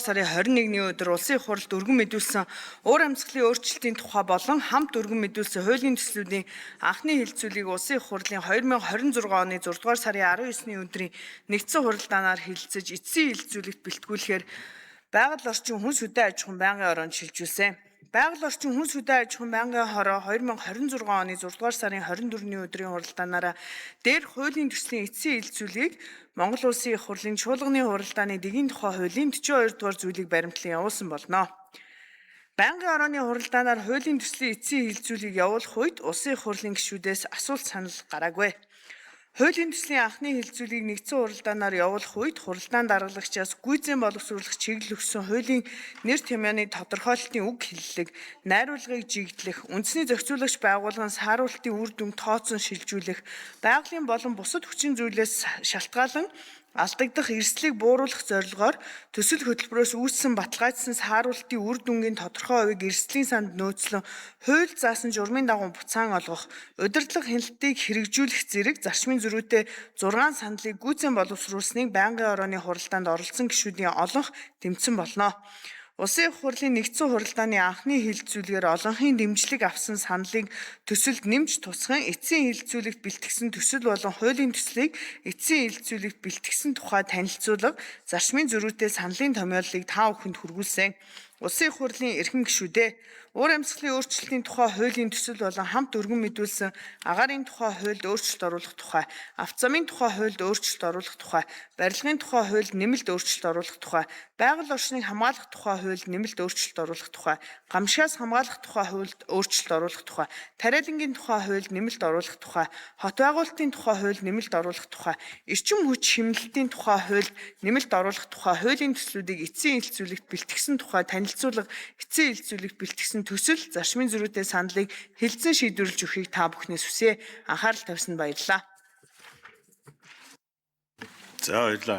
Сарын 21-ний өдөр улсын их хурлд өргөн мэдүүлсэн уур амьсгалын өөрчлөлтийн тухай болон хамт өргөн мэдүүлсэн хуулийн төслүүдийн анхны хэлэлцүүлгийг улсын их хурлын 2026 оны 6 дугаар сарын 19-ний өдрийн нэгдсэн хуралдаанаар хэлэлцэж эцсийн хэлэлцүүлэгт бэлтгүүлэхээр байгаль орчин хүнс хөдөө аж ахуйн байнгын хороонд шилжүүлсэн. Байгаль орчин хүнс хөдөө аж ахуйн байнгын хороо 2026 оны 6 дугаар сарын 24-ний өдрийн хуралдаанаараа дээрх хуулийн төслийн эцсийн хэлэлцүүлгийг Монгол Улсын их хурлын чуулганы хуралдааны дэгийн тухай хуулийн 42 дугаар зүйлийг баримтлан явуулсан болно. Байнгын хорооны хуралдаанаар хуулийн төслийн эцсийн хэлэлцүүлгийг явуулах үед Улсын их хурлын гишүүдээс асуулт санал гараагүй. Хуулийн төслийн анхны хэлэлцүүлгийг нэгдсэн хуралдаанаар явуулах үед хуралдаан даргалагчаас гүйцэн боловсруулах чиглэл өгсөн хуулийн нэр томьёоны тодорхойлолтын үг хэллэг, найруулгыг жигдлэх, үндэсний зохицуулагч байгууллагын сааруултын үр дүн тооцон шилжүүлэх, байгалийн болон бусад хүчин зүйлээс шалтгаалan алдагдах эрсдлийг бууруулах зорилгоор төсөл хөтөлбөрөөс үүссэн баталгаажсан сааруултын үр дүнгийн тодорхой хувийг эрсдлийн санд нөөцлөн хууль заасан журмын дагуу буцаан олгох, удирдлага хяналтыг хэрэгжүүлэх зэрэг зарчмын зөрүүтэй 6 саналыг гүйцэн боловсруулсныг байнгын хорооны хуралдаанд оролцсон гишүүдийн олонх тэмцсэн болно. Улсын их хурлын нэгдсэн хуралдааны анхны хэлэлцүүлгээр олонхын дэмжлэг авсан саналыг төсөлд нэмж тусган эцсийн хэлэлцүүлэгт бэлтгэсэн төсөл болон хуулийн төслийг эцсийн хэлэлцүүлэгт бэлтгэсэн тухай танилцуулга, зарчмын зөрүүтэй саналын томьёоллыг та бүхэнд хүргүүлсэн. Улсын их хурлын эрхэм гишүүдээ уур амьсгалын өөрчлөлтийн тухай хуулийн төсөл болон хамт өргөн мэдүүлсэн агаарын тухай хуульд өөрчлөлт оруулах тухай, авто замын тухай хуульд өөрчлөлт оруулах тухай, барилгын тухай хуульд нэмэлт өөрчлөлт оруулах тухай, байгаль орчныг хамгаалах тухай хуульд нэмэлт өөрчлөлт оруулах тухай, гамшигаас хамгаалах тухай хуульд өөрчлөлт оруулах тухай, тариалангийн тухай хуульд нэмэлт оруулах тухай, хот байгуулалтын тухай хуульд нэмэлт оруулах тухай, эрчим хүч хэмнэлтийн тухай хуульд нэмэлт оруулах тухай хуулийн төслүүдийг эцсийн хэлэлцүүлэгт бэлтгэсэн тухай танилцуулга, эцсийн хэлэлцүүлэгт бэлтгэсэн төсөл, зарчмын зөрүүтэй саналыг хэлэлцэн шийдвэрлэж өгөхийг та бүхнээс хүсье. Анхаарал тавьсанд баярлалаа. За баярлалаа.